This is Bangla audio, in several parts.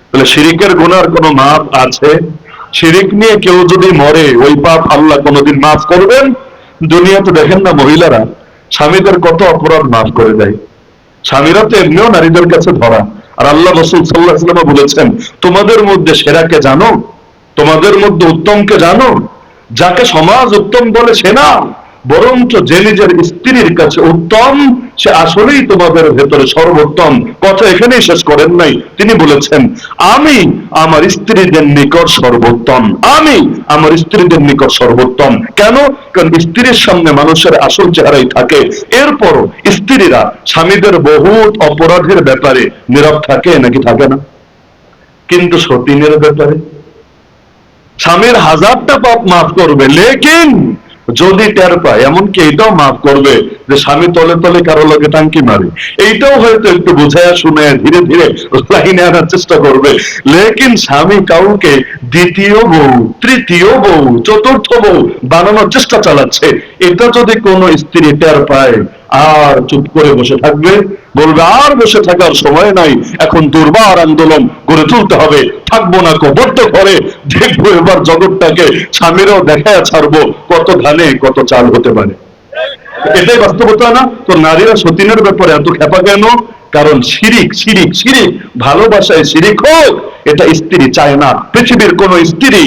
তাহলে শিরিকের গুনার কোনো মাপ আছে? শিরিক নিয়ে কেউ যদি মরে ওই পাপ আল্লাহ কোনোদিন মাফ করবেন? দুনিয়াতে দেখেন না মহিলারা স্বামীদের কত অপরাধ মাফ করে দেয়। স্বামীরা তো এমনিও নারীদের কাছে ধরা। আর আল্লাহ রাসূল সাল্লাল্লাহু আলাইহি ওয়াসাল্লাম বলেছেন, তোমাদের মধ্যে সেরাকে জানো, তোমাদের মধ্যে উত্তমকে জানো? যাকে সমাজ উত্তম বলে সে না, বরঞ্চ যে নিজের স্ত্রীর কাছে উত্তম সে আসলেই তোমাদের ভেতরে সর্বোত্তম। কথা এখানেই শেষ করেন নাই, তিনি বলেছেন, আমি আমার স্ত্রীদের নিকট সর্বোত্তম, আমি আমার স্ত্রীদের নিকট সর্বোত্তম। কেন? কারণ স্ত্রীর সামনে মানুষের আসল চেহারাই থাকে। এরপরও স্ত্রীরা স্বামীদের বহুত অপরাধের ব্যাপারে নীরব থাকে নাকি থাকে না? কিন্তু সতীনের ব্যাপারে স্বামীর হাজারটা পাপ মাফ করবে, লেকিন যদি টের পায়, এমনকি এইটাও মাফ করবে যে স্বামী তলে তলে কারো লগে টাঙ্কি মারে, এইটাও হয়তো একটু বুঝাইয়া শুনে ধীরে ধীরে লাইনে আনার চেষ্টা করবে। লেকিন স্বামী কাউকে দ্বিতীয় বউ, তৃতীয় বউ, চতুর্থ বউ বানানোর চেষ্টা চালাচ্ছে, এটা যদি কোনো স্ত্রী টের পায়, আর চুপ করে বসে থাকবে? বলবে আর বসে থাকার সময় নাই, এখন দুর্বার আন্দোলন গড়ে তুলতে হবে, থাকবো না কবর্ত করে, দেখবো এবার জগৎটাকে স্বামীরাও দেখায় ছাড়বো কত ধানে কত চাল হতে পারে। এটাই বাস্তবতা না? তো নারীরা সতীনের ব্যাপারে এত খেপা কেন? কারণ শিরিক, শিরিক, শিরিক, ভালোবাসায় শিরিক হোক এটা স্ত্রী চায় না। পৃথিবীর কোন স্ত্রী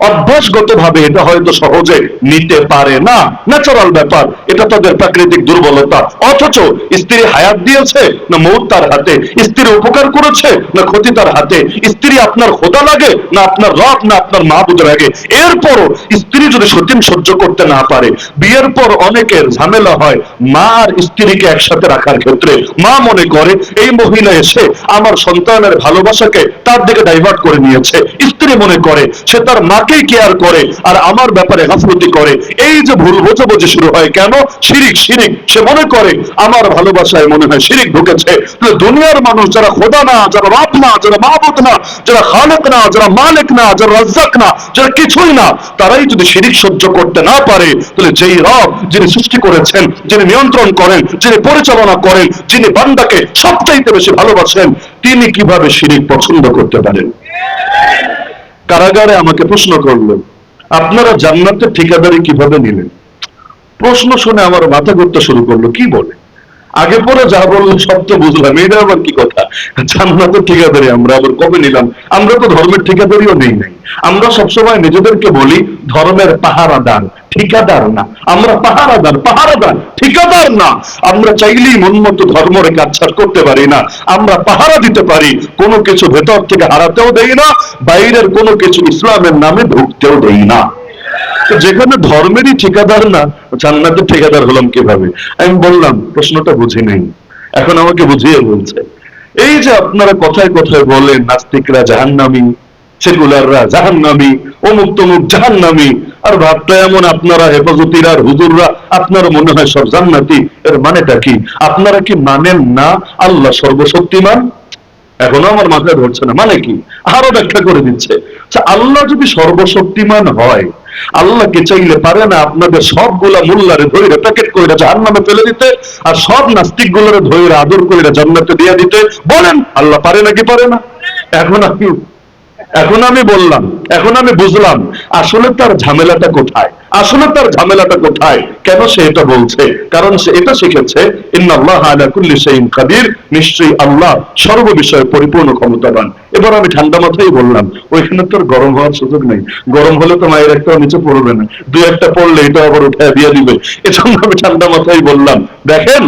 অভ্যাসগত ভাবে এটা হয়তো সহজে নিতে পারে না, ন্যাচারাল ব্যাপার, এটা তাদের প্রাকৃতিক দুর্বলতা। অথচ স্ত্রী হায়াত দিয়েছে না মৌত তার হাতে, স্ত্রী উপকার করেছে না ক্ষতি তার হাতে, স্ত্রী আপনার খোদা লাগে না আপনার রব না আপনার মাহবুদ লাগে। এরপরও স্ত্রী যদি সতীন সহ্য করতে না পারে, বিয়ের পর অনেকের ঝামেলা হয় মা আর স্ত্রীকে একসাথে রাখার ক্ষেত্রে। মা মনে করে এই মহিলা এসে আমার সন্তানের ভালোবাসাকে তার দিকে ডাইভার্ট করে নিয়েছে, স্ত্রী মনে করে সে তার মাকেই কেয়ার করে আর আমার ব্যাপারে গাফলতি করে। এই যে ভুল বোঝাবুঝি শুরু হয় কেন? শিরিক, শিরিক। সে মনে করে আমার ভালোবাসায় মনে হয় শিরিক ঢুকেছে। দুনিয়ার মানুষ যারা খোদা না, যারা রব না, যারা মাহবুদ না, যারা খালেক না, যারা মালিক না, যারা রাজ্জাক না, যারা কিছুই না, তারাই যদি শিরিক সহ্য করতে না পারে, তাহলে যেই রব, যিনি সৃষ্টি করেছেন, যিনি নিয়ন্ত্রণ করেন, যিনি পরিচালনা করেন, যিনি বান্দাকে সবচাইতে বেশি ভালোবাসেন, তিনি কিভাবে শিরিক পছন্দ করতে পারেন? কারাগারে আমাকে প্রশ্ন করলেন, আপনারা জান্নাতের ঠিকাদারি কিভাবে নিলেন? প্রশ্ন শুনে আমার মাথা ঘুরতে শুরু করলো, কি বলে? আগে পরে যা বললেন সব তো বুঝলাম, এটা আবার কি কথা? জান্নাতের ঠিকাদারি আমরা আবার কবে নিলাম? আমরা তো ধর্মের ঠিকাদারিও নেই নাই। আমরা সবসময় নিজেদেরকে বলি ধর্মের পাহারাদার, ঠিকাদার না। আমরা পাহারাদার, পাহারাদার, ঠিকাদার না। আমরা চাইলেই মন মতো ধর্মের কাজ করতে পারি না। আমরা পাহারা দিতে পারি, কোনো কিছু ভেতর থেকে হারাতেও দেই না, বাইরের কোনো কিছু ইসলামের নামে ঢুকতেও দেই না। যেখানে ধর্মেরই ঠিকাদার না, জান্নাতের ঠিকাদার হলাম কিভাবে? আমি বললাম প্রশ্নটা বুঝি নাই, এখন আমাকে বুঝিয়ে বলছে। এই যে আপনারা কথায় কথায় বলেন নাস্তিকরা জাহান্নামী, সেকুলাররা জাহান্নামী, অমুক তমুক জাহান্নামী, আর ভাবটা এমন আপনারা হেফাজতিরা আর হুজুররা আপনারা মনে হয় সব জান্নাতি। এর মানেটা কি? আপনারা কি মানেন না আল্লাহ সর্বশক্তিমান? এখনো আমার মাথায় ধরছে না মানে কি, আরো ব্যাখ্যা করে দিচ্ছে। আল্লাহ যদি সর্বশক্তিমান হয়, আল্লাহ কে চাইলে পারে না আপনাদের সবগুলা মোল্লারে ধরে প্যাকেট করে জাহান্নামে ফেলে দিতে, আর সব নাস্তিক গুলোরে ধরে আদর করে জান্নাতে দিয়ে দিতে? বলেন আল্লাহ পারে নাকি পারে না? এখন আমি বললাম, এখন আমি বুঝলাম আসলে তার ঝামেলাটা কোথায়, আসলে তার ঝামেলাটা কোথায়, কেন সে এটা বলছে। কারণ সে এটা শিখেছে ইন্নাল্লাহ আলা কুল্লি শাইইন কাদির, নিশ্চয়ই আল্লাহ সর্ব বিষয়ে পরিপূর্ণ ক্ষমতাবান। এবার আমি ঠান্ডা মাথায় বললাম, ওইখানে তোর গরম হওয়ার সুযোগ নেই, গরম হলে তো মায়ের একটা নিচে পড়বে না, দুই একটা পড়লে এটা আবার উঠে দিয়ে দিবে। এজন্য আমি ঠান্ডা মাথায় বললাম, দেখেন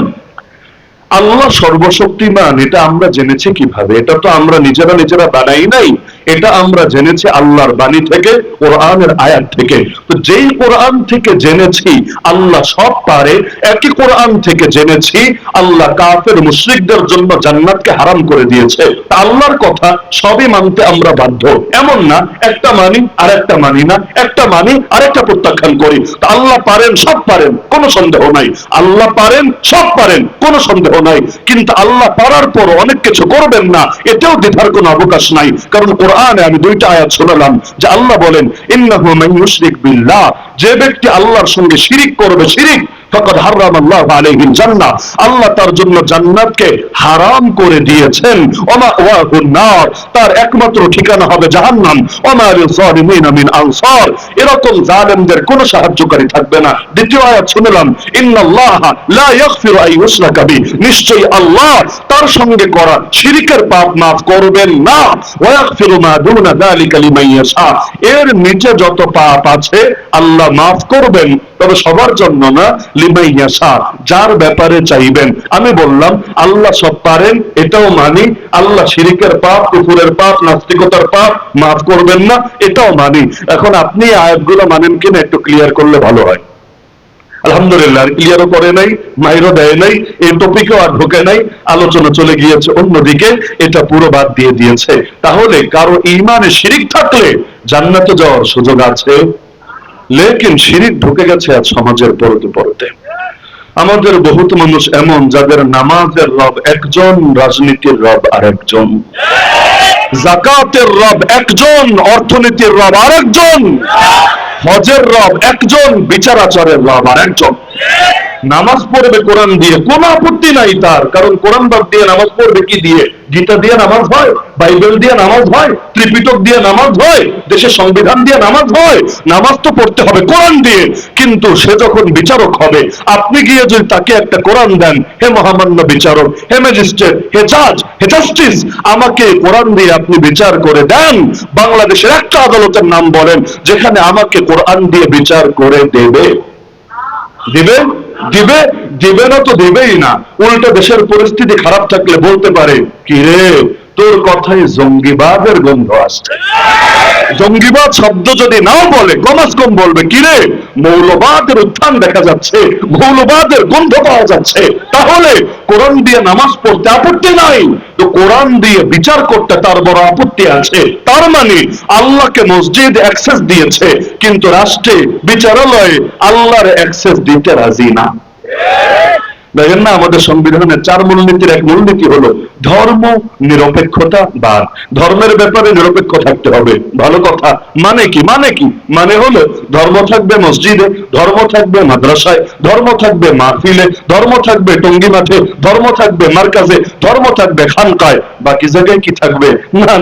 আল্লাহ সর্বশক্তিমান এটা আমরা জেনেছি কিভাবে? এটা তো আমরা নিজেরা নিজেরা বানাই নাই, এটা আমরা জেনেছি আল্লাহর বাণী থেকে, কোরআনের আয়াত থেকে। তো যেই কোরআন থেকে জেনেছি আল্লাহ সব পারে, একই কোরআন থেকে জেনেছি আল্লাহ কাফের মুশরিকদের জন্য জান্নাতকে হারাম করে দিয়েছে। আল্লাহর কথা সবই মানতে আমরা বাধ্য। এমন না একটা মানি আর একটা মানি না, একটা মানি আর একটা প্রত্যাখ্যান করি। আল্লাহ পারেন, সব পারেন, কোনো সন্দেহ নাই। আল্লাহ পারেন, সব পারেন, কোনো সন্দেহ নাই। কিন্তু আল্লাহ পারার পর অনেক কিছু করবেন না, এতেও দ্বিধার কোনো অবকাশ নাই। কারণ কোরআনে আমি দুইটা আয়াত শোনালাম যে আল্লাহ বলেন ইন্নাহু মান ইউশরিক বিল্লাহ, যে ব্যক্তি আল্লাহর সঙ্গে শিরিক করবে, শিরিক ফাকাদ হারামাল্লাহু আলাইহিল জান্নাহ, আল্লাহ তার জন্য জান্নাতকে হারাম করে দিয়েছেন। ওমা ওয়াহুন নার, তার একমাত্র ঠিকানা হবে জাহান্নাম। ওমা লিযালিমিনা মিন আনসার, এরকম জালেমদের কোনো সাহায্যকারী থাকবে না। দ্বিতীয় আয়াত শুনলাম, ইন্নাল্লাহা লা ইয়াগফিরু আন ইউশরাকা বিহি, নিশ্চয়ই আল্লাহ তার সঙ্গে করা শিরকের পাপ মাফ করবেন না। ওয়া ইয়াগফিরু মা দুনা যালিকা লিমান ইয়াশা, এর নিচে যত পাপ আছে আল্লাহ মাফ করবেন, তবে সবার জন্য না, লিমান ইয়াশা, যার ব্যাপারে চাইবেন। আমি বললাম আল্লাহ সব পারেন, এটাও মানি। আল্লাহ শিরকের পাপ, কুফরের পাপ, নাস্তিকতার পাপ মাফ করবেন না, এটাও মানি। এখন আপনি আয়াতগুলো মানেন কিনা একটু ক্লিয়ার করলে ভালো হয়। আলহামদুলিল্লাহ, ক্লিয়ারও করে নাই, মাইরও দেয় নাই, এই টপিকেও আর ঢোকে নাই, আলোচনা চলে গিয়েছে অন্যদিকে, এটা পুরো বাদ দিয়ে দিয়েছে। তাহলে কারো ঈমানে শিরিক থাকলে জান্নাতে যাওয়ার সুযোগ আছে, লেকিন শিরিক ঢুকে গেছে আজ সমাজের পরতে পরতে। আমাদের বহুত মানুষ এমন যাদের নামাজের রব একজন, রাজনীতির রব আরেকজন, যাকাতের রব একজন, অর্থনীতির রব আরেকজন, হজের রব একজন, বিচার আচারের রব আরেকজন। নামাজ পড়বে কোরআন দিয়ে, কোন আপত্তি নাই তার, কারণ কোরআন বাদ দিয়ে নামাজ পড়বে কি দিয়ে? গীতা দিয়ে নামাজ হয়, বাইবেল দিয়ে নামাজ হয়, ত্রিপিটক দিয়ে নামাজ হয়, দেশের সংবিধান দিয়ে নামাজ হয়? নামাজ তো পড়তে হবে কোরআন দিয়ে। কিন্তু সে যখন বিচারক হবে, আপনি গিয়ে যদি তাকে একটা কোরআন দেন, হে মহামান্য বিচারক, হে ম্যাজিস্ট্রেট, হে জাজ, হে জাস্টিস, আমাকে কোরআন দিয়ে আপনি বিচার করে দেন, বাংলাদেশের একটা আদালতের নাম বলেন যেখানে আমাকে কোরআন দিয়ে বিচার করে দেবে? দিবে? দিবে? দিবে না তো দিবেই না। উল্টো দেশের পরিস্থিতি খারাপ থাকলে বলতে পারে, কি রে তোর কথায় জঙ্গিবাদের গন্ধ আসছে। জঙ্গিবাদ শব্দ যদি নাও বলে, কমাস কম বলবে কি রে মৌলবাদের উত্থান দেখা যাচ্ছে, মৌলবাদের গন্ধ পাওয়া যাচ্ছে। তাহলে কোরআন দিয়ে নামাজ পড়তে আপত্তি নাই, তো কোরআন দিয়ে বিচার করতে তার বড় আপত্তি আছে। তার মানে আল্লাহকে মসজিদ অ্যাক্সেস দিয়েছে, কিন্তু রাষ্ট্রে বিচারালয়ে আল্লাহর অ্যাক্সেস দিতে রাজি না। দেখেন না, আমাদের সংবিধানের 4 মূলনীতির এক মূলনীতি হলো ধর্ম নিরপেক্ষতা বাদ। ধর্মের ব্যাপারে নিরপেক্ষ থাকতে হবে, ভালো কথা। মানে কি? মানে হলো ধর্ম থাকবে মসজিদে, ধর্ম থাকবে মাদ্রাসায়, ধর্ম থাকবে মাহফিলে, ধর্ম থাকবে টঙ্গী মাঠে, ধর্ম থাকবে মার্কাজে, ধর্ম থাকবে খানকায়। বাকি জায়গায় কি থাকবে?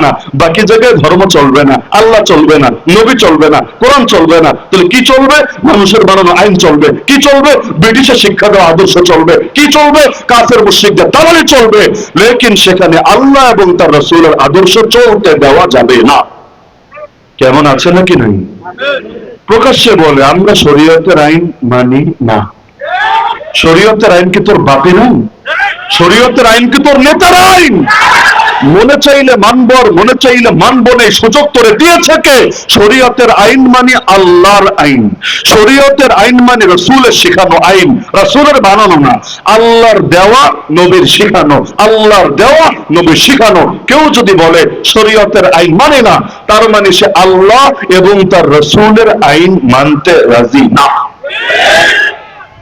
না, বাকি জায়গায় ধর্ম চলবে না, আল্লাহ চলবে না, নবী চলবে না, কোরআন চলবে না। তাহলে কি চলবে? মানুষের বানানো আইন চলবে। কি চলবে? ব্রিটিশের শিক্ষা দেওয়া আদর্শ চলবে। কি চলবে? কাফের মুশরিকদের দালালি চলবে। লেকিন সেখানে আল্লাহ এবং তার রাসূলের আদর্শ চলতে দেওয়া যাবে না। কেমন আছে নাকি নাই? প্রকাশ্যে বলে আমরা শরীয়তের আইন মানি না। শরীয়তের আইন কি তোর বাপের আইন? শরীয়তের আইন কি তোর নেতার আইন? মনে চাইলে মানব, মনে চাইলে মানব না, সুযোগ তোরে দিয়েছে কে? শরীয়তের আইন মানে আল্লাহর আইন, শরীয়তের আইন মানে রাসূলের শেখানো আইন, রাসূলের বানানো না, আল্লাহর দেওয়া, নবীর শেখানো, আল্লাহর দেওয়া, নবীর শেখানো। কেউ যদি বলে শরীয়তের আইন মানে না, তার মানে সে আল্লাহ এবং তার রাসূলের আইন মানতে রাজি না।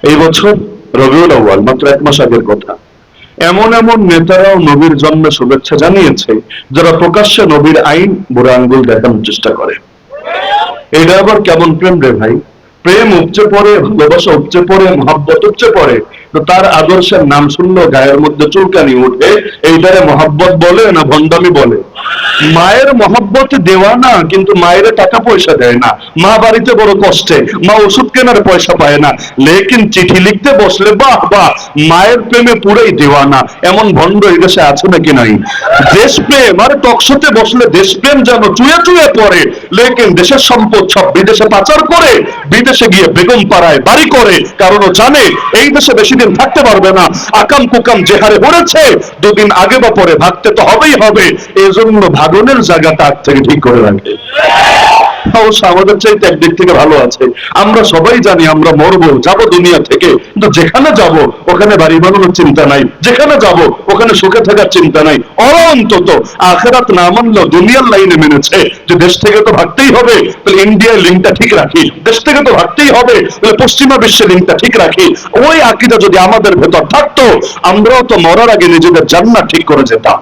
এই বছর রবিউল আউয়াল, মাত্র 1 মাস আগের কথা, এমন এমন নেতারাও নবীর জন্মে শুভেচ্ছা জানিয়েছে যারা প্রকাশ্যে নবীর আইন বুড়ো আঙ্গুল দেখানোর চেষ্টা করে। এটা আবার কেমন প্রেম রে ভাই? প্রেম উপচে পড়ে, ভালোবাসা উপচে পড়ে, মহাব্বত উপচে পড়ে, তো তার আদর্শের নাম শুনলেও গায়ের মধ্যে চুলকানি উঠে। এইটারে মহাব্বত বলে না ভণ্ডামি বলে? মায়ের মহাব্বত দেওয়া না, কিন্তু মায়ের টাকা পয়সা দেয় না, মা বাড়িতে বড় কষ্টে, মা ওষুধ কেনার পয়সা পায় না, লেকিন চিঠি লিখতে বসলে বাহ বাহ, মায়ের প্রেমে পুরাই দেওয়া না। এমন ভণ্ড এই দেশে আছে নাকি নাই? দেশপ্রেম, আর টকশোতে বসলে দেশপ্রেম যেন চুয়ে চুয়ে পড়ে, লেকিন দেশের সম্পদ সব বিদেশে পাচার করে, বিদেশে গিয়ে বেগম পাড়ায় বাড়ি করে, কারণ ও জানে এই দেশে বেশি দিন থাকতে পারবে না। আকাম কুকাম যে হারে পড়েছে, 2 দিন আগে বা পরে ভাগতে তো হবেই হবে, এই জন্য ভাগনের জায়গাটা আগ থেকে ঠিক করে রাখে। অবশ্য আমাদের চাইতে একদিক থেকে ভালো আছে, আমরা সবাই জানি আমরা মরবো, যাব দুনিয়া থেকে, কিন্তু যেখানে যাব ওখানে বাড়ি বানানোর চিন্তা নাই, যেখানে যাব ওখানে সুখে থাকার চিন্তা নাই। অন্তত আখিরাত না মানলেও দুনিয়ার লাইনে মেনেছে যে দেশ থেকে তো ভাগতেই হবে, তাহলে ইন্ডিয়ার লিঙ্কটা ঠিক রাখি, দেশ থেকে তো ভাগতেই হবে, তাহলে পশ্চিমা বিশ্বের লিঙ্কটা ঠিক রাখি। ওই আকীদা যদি আমাদের ভেতর থাকতো, আমরাও তো মরার আগে নিজেদের জান্নাত ঠিক করে যেতাম।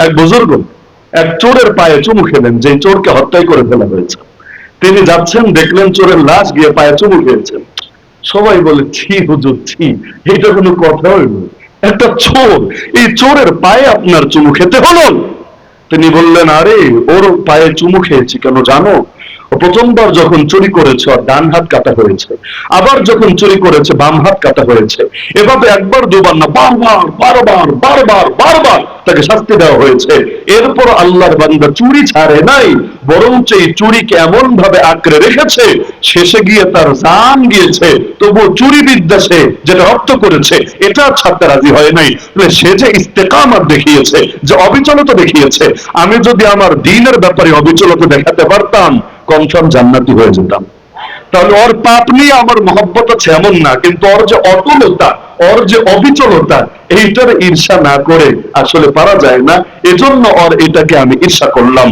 এক বুজুর্গ এক চোরের পায়ে চুমু খেলেন, যে চোরকে হত্যাই করে ফেলা হয়েছে। তিনি যাচ্ছেন, দেখলেন চোরের লাশ, গিয়ে পায়ে চুমু খেয়েছেন। সবাই বলে ছি হুজুর ছি, এটা কোনো কথা হইল? একটা চোর, এই চোরের পায়ে আপনার চুমু খেতে হলো? তিনি বললেন, আরে ওর পায়ে চুমু খেয়েছি কেন জানো? প্রথমবার যখন চুরি করেছে ওর ডান হাত কাটা হয়েছে, আবার যখন চুরি করেছে বাম হাত কাটা হয়েছে। এভাবে একবার দুবার না, বারবার বারবার বারবার বারবার তাকে শাস্তি দেওয়া হয়েছে। এরপর আল্লাহর বান্দা চুরি ছাড়ে নাই, বরঞ্চ এই চুরিকে এমন ভাবে আঁকড়ে রেখেছে, শেষে গিয়ে তার জান গিয়েছে, তবুও চুরি বিদ্যা সে যেটা রপ্ত করেছে এটা ছাড়তে রাজি হয় নাই। সে যে ইস্তেকামত দেখিয়েছে, যে অবিচলতা দেখিয়েছে, আমি যদি আমার দ্বীনের ব্যাপারে অবিচলতা দেখাতে পারতাম, কনফার্ম জান্নাতি হয়ে যেতাম। তাহলে ওর পাপ নিয়ে আমার মহব্বত আছে এমন না, কিন্তু ওর যে অটলতা, ওর যে অবিচলতা, এইটার ঈর্ষা না করে আসলে পারা যায় না। এজন্য ওর এটাকে আমি ঈর্ষা করলাম।